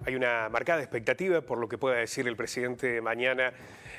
Hay una marcada expectativa por lo que pueda decir el presidente mañana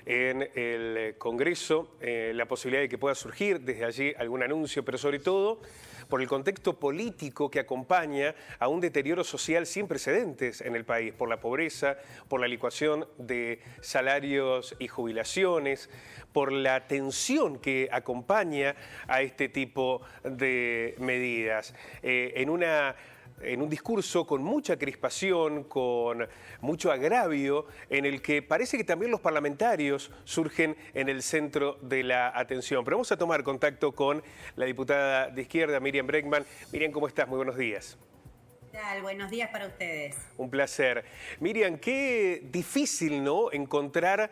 en el Congreso, la posibilidad de que pueda surgir desde allí algún anuncio, pero sobre todo por el contexto político que acompaña a un deterioro social sin precedentes en el país, por la pobreza, por la licuación de salarios y jubilaciones, por la tensión que acompaña a este tipo de medidas. En un discurso con mucha crispación, con mucho agravio, en el que parece que también los parlamentarios surgen en el centro de la atención. Pero vamos a tomar contacto con la diputada de Izquierda, Miriam Bregman. Miriam, ¿cómo estás? Muy buenos días. ¿Qué tal? Buenos días para ustedes. Un placer. Miriam, qué difícil, ¿no?, encontrar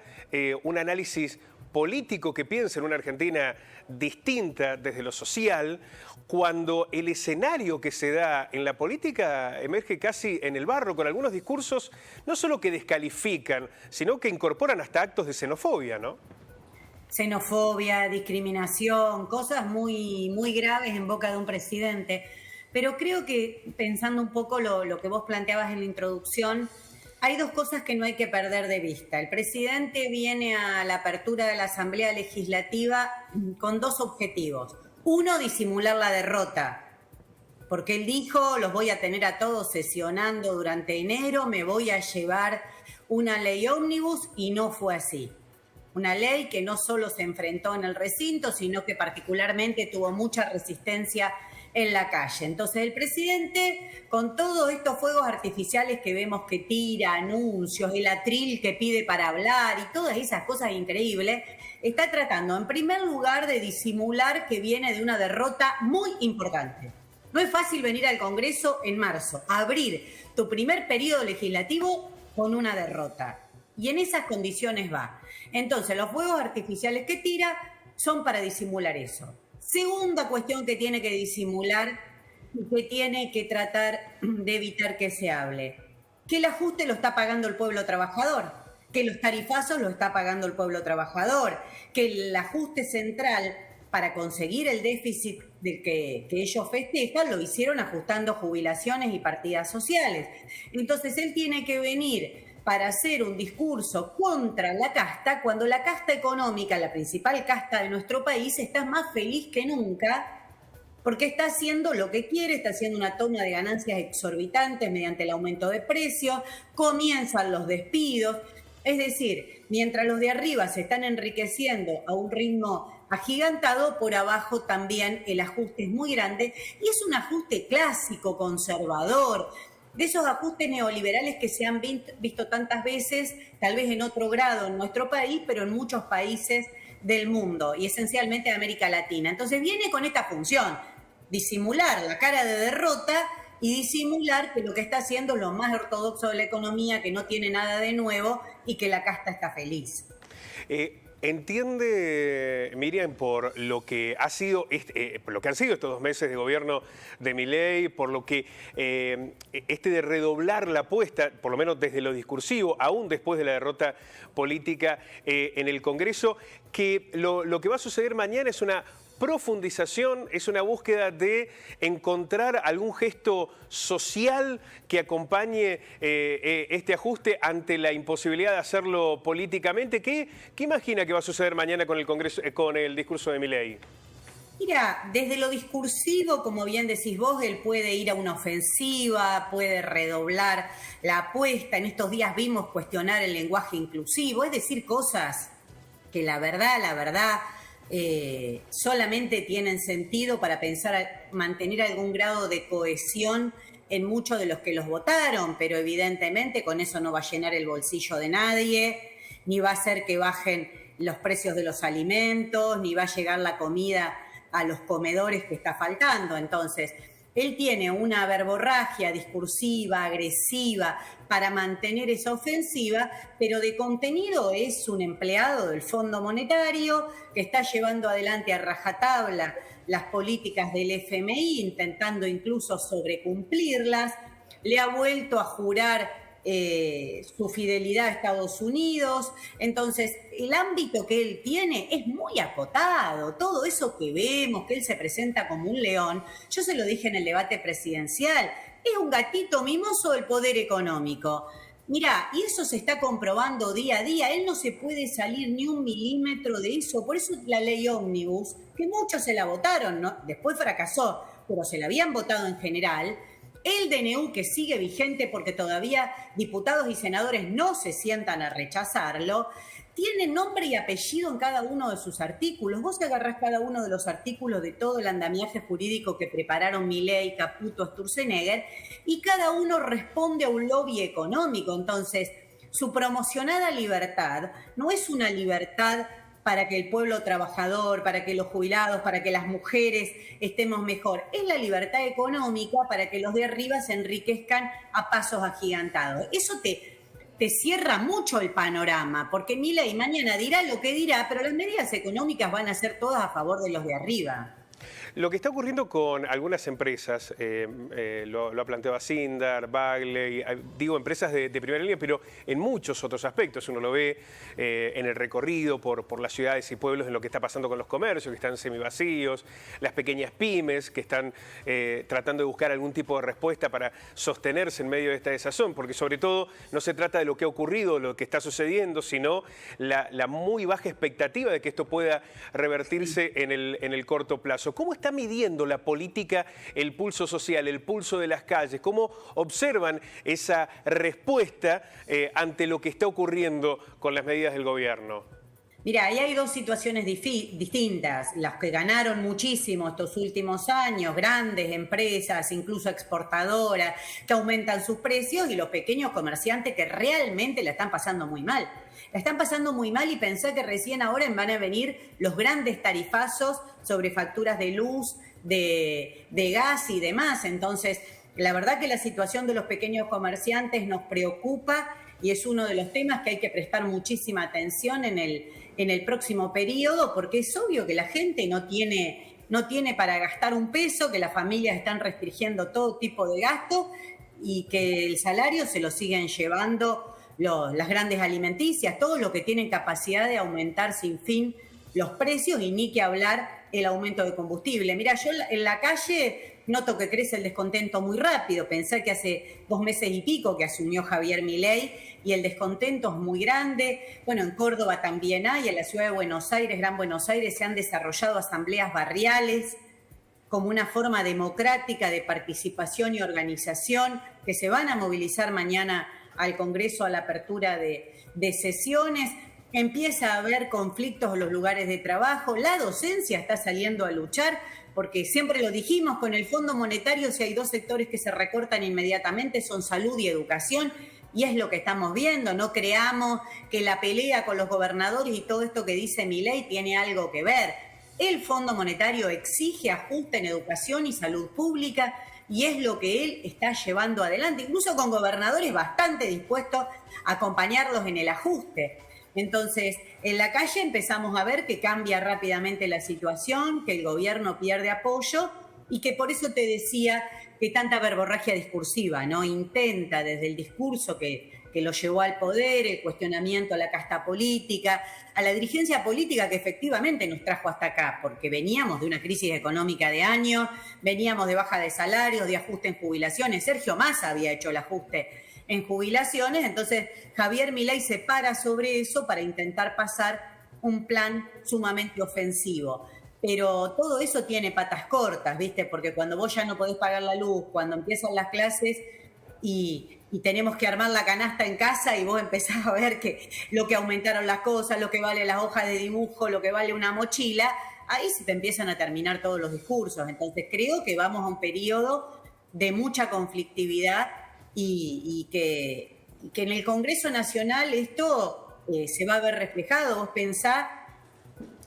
un análisis político que piense en una Argentina distinta desde lo social, cuando el escenario que se da en la política emerge casi en el barro, con algunos discursos no solo que descalifican, sino que incorporan hasta actos de xenofobia, ¿no? Xenofobia, discriminación, cosas muy graves en boca de un presidente. Pero creo que, pensando un poco lo que vos planteabas en la introducción, hay dos cosas que no hay que perder de vista. El presidente viene a la apertura de la Asamblea Legislativa con dos objetivos. Uno, disimular la derrota, porque él dijo, los voy a tener a todos sesionando durante enero, me voy a llevar una ley ómnibus, y no fue así. Una ley que no solo se enfrentó en el recinto, sino que particularmente tuvo mucha resistencia en la calle. Entonces el presidente, con todos estos fuegos artificiales que vemos que tira, anuncios, el atril que pide para hablar y todas esas cosas increíbles, está tratando en primer lugar de disimular que viene de una derrota muy importante. No es fácil venir al Congreso en marzo, abrir tu primer periodo legislativo con una derrota. Y en esas condiciones va. Entonces, los fuegos artificiales que tira son para disimular eso. Segunda cuestión que tiene que disimular y que tiene que tratar de evitar que se hable. Que el ajuste lo está pagando el pueblo trabajador, que los tarifazos lo está pagando el pueblo trabajador, que el ajuste central para conseguir el déficit del que ellos festejan lo hicieron ajustando jubilaciones y partidas sociales. Entonces él tiene que venir para hacer un discurso contra la casta, cuando la casta económica, la principal casta de nuestro país, está más feliz que nunca, porque está haciendo lo que quiere, está haciendo una toma de ganancias exorbitantes mediante el aumento de precios, comienzan los despidos. Es decir, mientras los de arriba se están enriqueciendo a un ritmo agigantado, por abajo también el ajuste es muy grande, y es un ajuste clásico, conservador, de esos ajustes neoliberales que se han visto tantas veces, tal vez en otro grado en nuestro país, pero en muchos países del mundo y esencialmente de América Latina. Entonces viene con esta función, disimular la cara de derrota y disimular que lo que está haciendo es lo más ortodoxo de la economía, que no tiene nada de nuevo y que la casta está feliz. ¿Entiende, Miriam, por lo que ha sido por lo que han sido estos 2 meses de gobierno de Milei, por lo que de redoblar la apuesta, por lo menos desde lo discursivo, aún después de la derrota política en el Congreso, que lo que va a suceder mañana es una profundización, es una búsqueda de encontrar algún gesto social que acompañe este ajuste ante la imposibilidad de hacerlo políticamente? ¿Qué imagina que va a suceder mañana con el Congreso, con el discurso de Milei? Mira, desde lo discursivo, como bien decís vos, él puede ir a una ofensiva, puede redoblar la apuesta. En estos días vimos cuestionar el lenguaje inclusivo, es decir, cosas que la verdad, solamente tienen sentido para pensar mantener algún grado de cohesión en muchos de los que los votaron, pero evidentemente con eso no va a llenar el bolsillo de nadie, ni va a hacer que bajen los precios de los alimentos, ni va a llegar la comida a los comedores que está faltando. Entonces, él tiene una verborragia discursiva, agresiva, para mantener esa ofensiva, pero de contenido es un empleado del Fondo Monetario que está llevando adelante a rajatabla las políticas del FMI, intentando incluso sobrecumplirlas. Le ha vuelto a jurar su fidelidad a Estados Unidos. Entonces, el ámbito que él tiene es muy acotado. Todo eso que vemos, que él se presenta como un león, yo se lo dije en el debate presidencial, es un gatito mimoso del poder económico. Mirá, y eso se está comprobando día a día, él no se puede salir ni un milímetro de eso, por eso la ley ómnibus, que muchos se la votaron, ¿no? Después fracasó, pero se la habían votado en general, el DNU que sigue vigente porque todavía diputados y senadores no se sientan a rechazarlo, tiene nombre y apellido en cada uno de sus artículos. Vos agarrás cada uno de los artículos de todo el andamiaje jurídico que prepararon Milei, Caputo, Sturzenegger, y cada uno responde a un lobby económico. Entonces, su promocionada libertad no es una libertad para que el pueblo trabajador, para que los jubilados, para que las mujeres estemos mejor. Es la libertad económica para que los de arriba se enriquezcan a pasos agigantados. Eso te cierra mucho el panorama, porque Milei mañana dirá lo que dirá, pero las medidas económicas van a ser todas a favor de los de arriba. Lo que está ocurriendo con algunas empresas, lo ha planteado Sindar, Bagley, digo empresas de primera línea, pero en muchos otros aspectos. Uno lo ve en el recorrido por las ciudades y pueblos, en lo que está pasando con los comercios, que están semivacíos, las pequeñas pymes que están tratando de buscar algún tipo de respuesta para sostenerse en medio de esta desazón, porque sobre todo no se trata de lo que ha ocurrido, lo que está sucediendo, sino la muy baja expectativa de que esto pueda revertirse en el corto plazo. ¿Cómo está midiendo la política el pulso social, el pulso de las calles? ¿Cómo observan esa respuesta ante lo que está ocurriendo con las medidas del gobierno? Mira, ahí hay dos situaciones distintas. Las que ganaron muchísimo estos últimos años, grandes empresas, incluso exportadoras, que aumentan sus precios, y los pequeños comerciantes que realmente la están pasando muy mal. La están pasando muy mal, y pensá que recién ahora van a venir los grandes tarifazos sobre facturas de luz, de gas y demás. Entonces, la verdad que la situación de los pequeños comerciantes nos preocupa y es uno de los temas que hay que prestar muchísima atención en el próximo periodo, porque es obvio que la gente no tiene para gastar un peso, que las familias están restringiendo todo tipo de gasto y que el salario se lo siguen llevando las grandes alimenticias, todos los que tienen capacidad de aumentar sin fin los precios, y ni que hablar el aumento de combustible. Mira, yo en la calle noto que crece el descontento muy rápido. Pensé que hace 2 meses y pico que asumió Javier Milei y el descontento es muy grande. Bueno, en Córdoba también hay, en la ciudad de Buenos Aires, Gran Buenos Aires, se han desarrollado asambleas barriales como una forma democrática de participación y organización que se van a movilizar mañana al Congreso a la apertura de sesiones. Empieza a haber conflictos en los lugares de trabajo, la docencia está saliendo a luchar, porque siempre lo dijimos, con el Fondo Monetario, si hay 2 sectores que se recortan inmediatamente son salud y educación, y es lo que estamos viendo. No creamos que la pelea con los gobernadores y todo esto que dice Milei tiene algo que ver. El Fondo Monetario exige ajuste en educación y salud pública, y es lo que él está llevando adelante, incluso con gobernadores bastante dispuestos a acompañarlos en el ajuste. Entonces, en la calle empezamos a ver que cambia rápidamente la situación, que el gobierno pierde apoyo y que por eso te decía que tanta verborragia discursiva, ¿no? Intenta desde el discurso que lo llevó al poder, el cuestionamiento a la casta política, a la dirigencia política que efectivamente nos trajo hasta acá, porque veníamos de una crisis económica de años, veníamos de baja de salarios, de ajuste en jubilaciones. Sergio Massa había hecho el ajuste en jubilaciones, entonces Javier Milei se para sobre eso para intentar pasar un plan sumamente ofensivo. Pero todo eso tiene patas cortas, ¿viste? Porque cuando vos ya no podés pagar la luz, cuando empiezan las clases y tenemos que armar la canasta en casa y vos empezás a ver que lo que aumentaron las cosas, lo que vale las hojas de dibujo, lo que vale una mochila, ahí se te empiezan a terminar todos los discursos. Entonces creo que vamos a un periodo de mucha conflictividad y que en el Congreso Nacional esto se va a ver reflejado. Vos pensás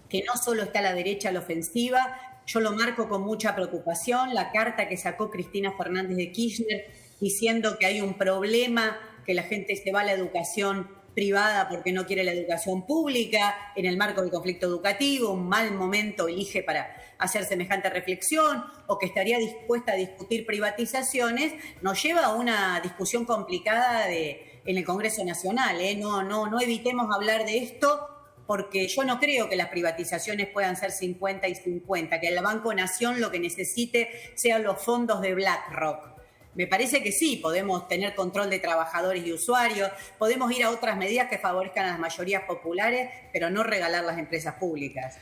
que no solo está la derecha a la ofensiva, yo lo marco con mucha preocupación, la carta que sacó Cristina Fernández de Kirchner diciendo que hay un problema, que la gente se va a la educación privada porque no quiere la educación pública, en el marco del conflicto educativo, un mal momento elige para hacer semejante reflexión, o que estaría dispuesta a discutir privatizaciones, nos lleva a una discusión complicada en el Congreso Nacional. No evitemos hablar de esto, porque yo no creo que las privatizaciones puedan ser 50 y 50, que el Banco Nación lo que necesite sean los fondos de BlackRock. Me parece que sí, podemos tener control de trabajadores y usuarios, podemos ir a otras medidas que favorezcan a las mayorías populares, pero no regalar las empresas públicas.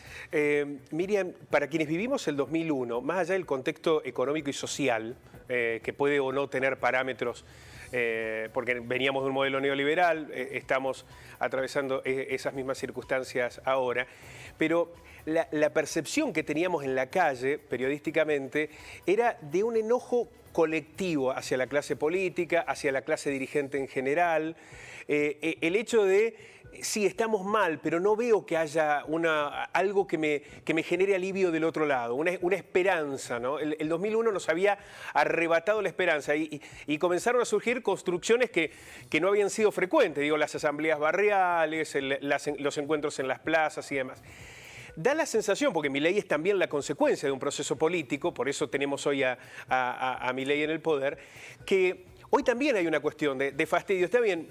Miriam, para quienes vivimos el 2001, más allá del contexto económico y social, que puede o no tener parámetros, porque veníamos de un modelo neoliberal, estamos atravesando esas mismas circunstancias ahora, pero la percepción que teníamos en la calle, periodísticamente, era de un enojo colectivo hacia la clase política, hacia la clase dirigente en general. El hecho de, sí, estamos mal, pero no veo que haya algo que me genere alivio del otro lado, una esperanza, ¿no? El 2001 nos había arrebatado la esperanza y comenzaron a surgir construcciones que no habían sido frecuentes, digo, las asambleas barriales, los encuentros en las plazas y demás. Da la sensación, porque Milei es también la consecuencia de un proceso político, por eso tenemos hoy a Milei en el poder, que hoy también hay una cuestión de fastidio. Está bien,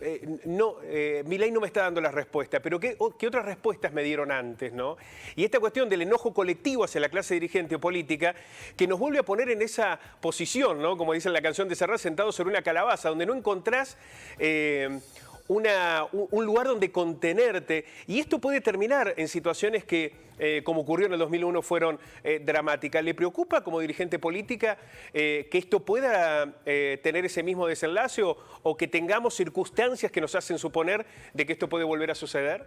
Milei no me está dando la respuesta, pero ¿qué otras respuestas me dieron antes, ¿no? Y esta cuestión del enojo colectivo hacia la clase dirigente o política, que nos vuelve a poner en esa posición, ¿no? Como dice en la canción de Serrat, sentado sobre una calabaza, donde no encontrás un lugar donde contenerte, y esto puede terminar en situaciones que, como ocurrió en el 2001, fueron dramáticas. ¿Le preocupa como dirigente política que esto pueda tener ese mismo desenlace o que tengamos circunstancias que nos hacen suponer de que esto puede volver a suceder?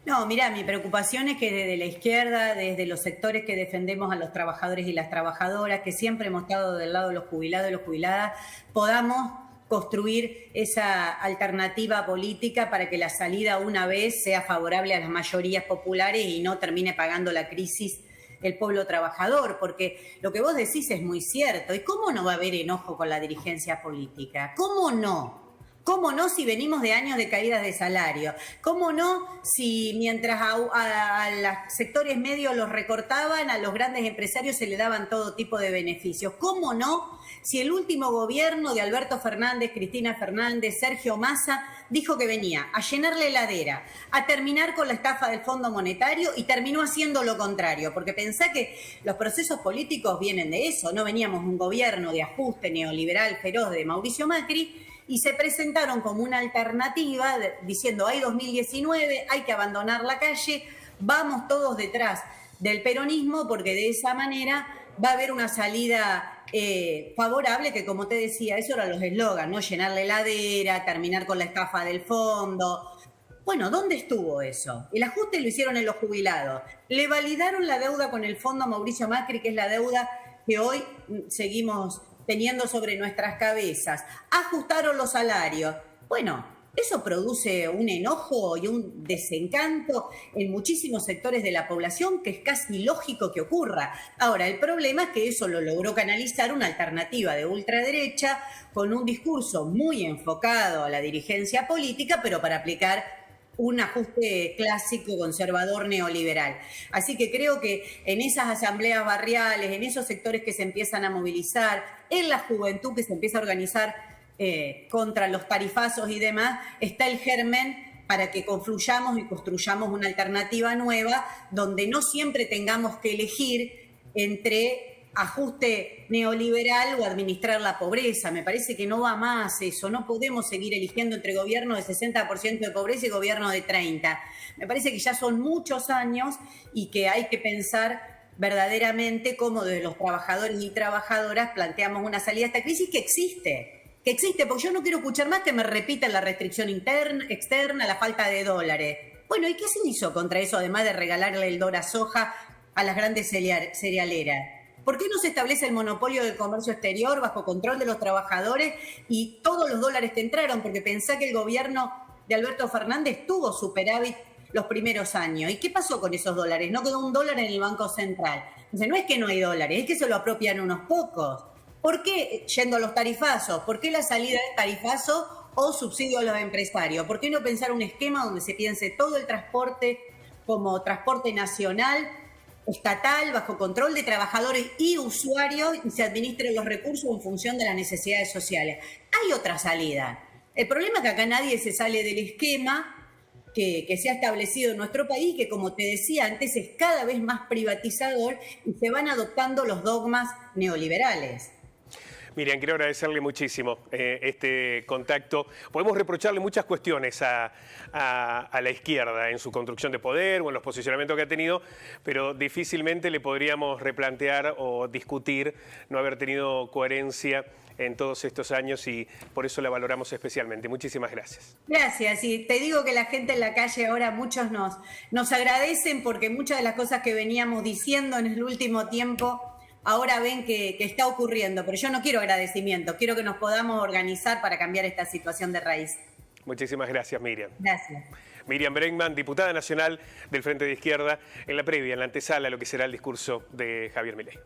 No, mirá, mi preocupación es que desde la izquierda, desde los sectores que defendemos a los trabajadores y las trabajadoras, que siempre hemos estado del lado de los jubilados y las jubiladas, podamos construir esa alternativa política para que la salida una vez sea favorable a las mayorías populares y no termine pagando la crisis el pueblo trabajador, porque lo que vos decís es muy cierto. ¿Y cómo no va a haber enojo con la dirigencia política? ¿Cómo no? ¿Cómo no si venimos de años de caídas de salario? ¿Cómo no si mientras a los sectores medios los recortaban, a los grandes empresarios se le daban todo tipo de beneficios? ¿Cómo no si el último gobierno de Alberto Fernández, Cristina Fernández, Sergio Massa dijo que venía a llenar la heladera, a terminar con la estafa del Fondo Monetario y terminó haciendo lo contrario? Porque pensá que los procesos políticos vienen de eso, no veníamos de un gobierno de ajuste neoliberal feroz de Mauricio Macri, y se presentaron como una alternativa diciendo hay 2019, hay que abandonar la calle, vamos todos detrás del peronismo porque de esa manera va a haber una salida favorable, que como te decía, eso eran los eslogans, ¿no? Llenar la heladera, terminar con la estafa del fondo. Bueno, ¿dónde estuvo eso? El ajuste lo hicieron en los jubilados. Le validaron la deuda con el fondo Mauricio Macri, que es la deuda que hoy seguimos teniendo sobre nuestras cabezas. Ajustaron los salarios. Bueno, eso produce un enojo y un desencanto en muchísimos sectores de la población que es casi lógico que ocurra. Ahora, el problema es que eso lo logró canalizar una alternativa de ultraderecha con un discurso muy enfocado a la dirigencia política, pero para aplicar un ajuste clásico, conservador, neoliberal. Así que creo que en esas asambleas barriales, en esos sectores que se empiezan a movilizar, en la juventud que se empieza a organizar contra los tarifazos y demás, está el germen para que confluyamos y construyamos una alternativa nueva donde no siempre tengamos que elegir entre ajuste neoliberal o administrar la pobreza. Me parece que no va más eso. No podemos seguir eligiendo entre gobierno de 60% de pobreza y gobierno de 30%. Me parece que ya son muchos años y que hay que pensar verdaderamente cómo desde los trabajadores y trabajadoras planteamos una salida a esta crisis que existe, porque yo no quiero escuchar más que me repitan la restricción externa, la falta de dólares. Bueno, ¿y qué se hizo contra eso, además de regalarle el dólar soja a las grandes cerealeras? ¿Por qué no se establece el monopolio del comercio exterior bajo control de los trabajadores y todos los dólares que entraron? Porque pensá que el gobierno de Alberto Fernández tuvo superávit los primeros años. ¿Y qué pasó con esos dólares? No quedó un dólar en el Banco Central. Entonces, no es que no hay dólares, es que se lo apropian unos pocos. ¿Por qué, yendo a los tarifazos, por qué la salida del tarifazo o subsidio a los empresarios? ¿Por qué no pensar un esquema donde se piense todo el transporte como transporte nacional, estatal, bajo control de trabajadores y usuarios, y se administren los recursos en función de las necesidades sociales? Hay otra salida. El problema es que acá nadie se sale del esquema que se ha establecido en nuestro país, que como te decía antes es cada vez más privatizador y se van adoptando los dogmas neoliberales. Miriam, quiero agradecerle muchísimo este contacto. Podemos reprocharle muchas cuestiones a la izquierda en su construcción de poder o en los posicionamientos que ha tenido, pero difícilmente le podríamos replantear o discutir no haber tenido coherencia en todos estos años y por eso la valoramos especialmente. Muchísimas gracias. Gracias, y te digo que la gente en la calle ahora, muchos nos agradecen porque muchas de las cosas que veníamos diciendo en el último tiempo ahora ven que está ocurriendo, pero yo no quiero agradecimiento, quiero que nos podamos organizar para cambiar esta situación de raíz. Muchísimas gracias, Miriam. Gracias. Miriam Bregman, diputada nacional del Frente de Izquierda, en la previa, en la antesala, lo que será el discurso de Javier Milei.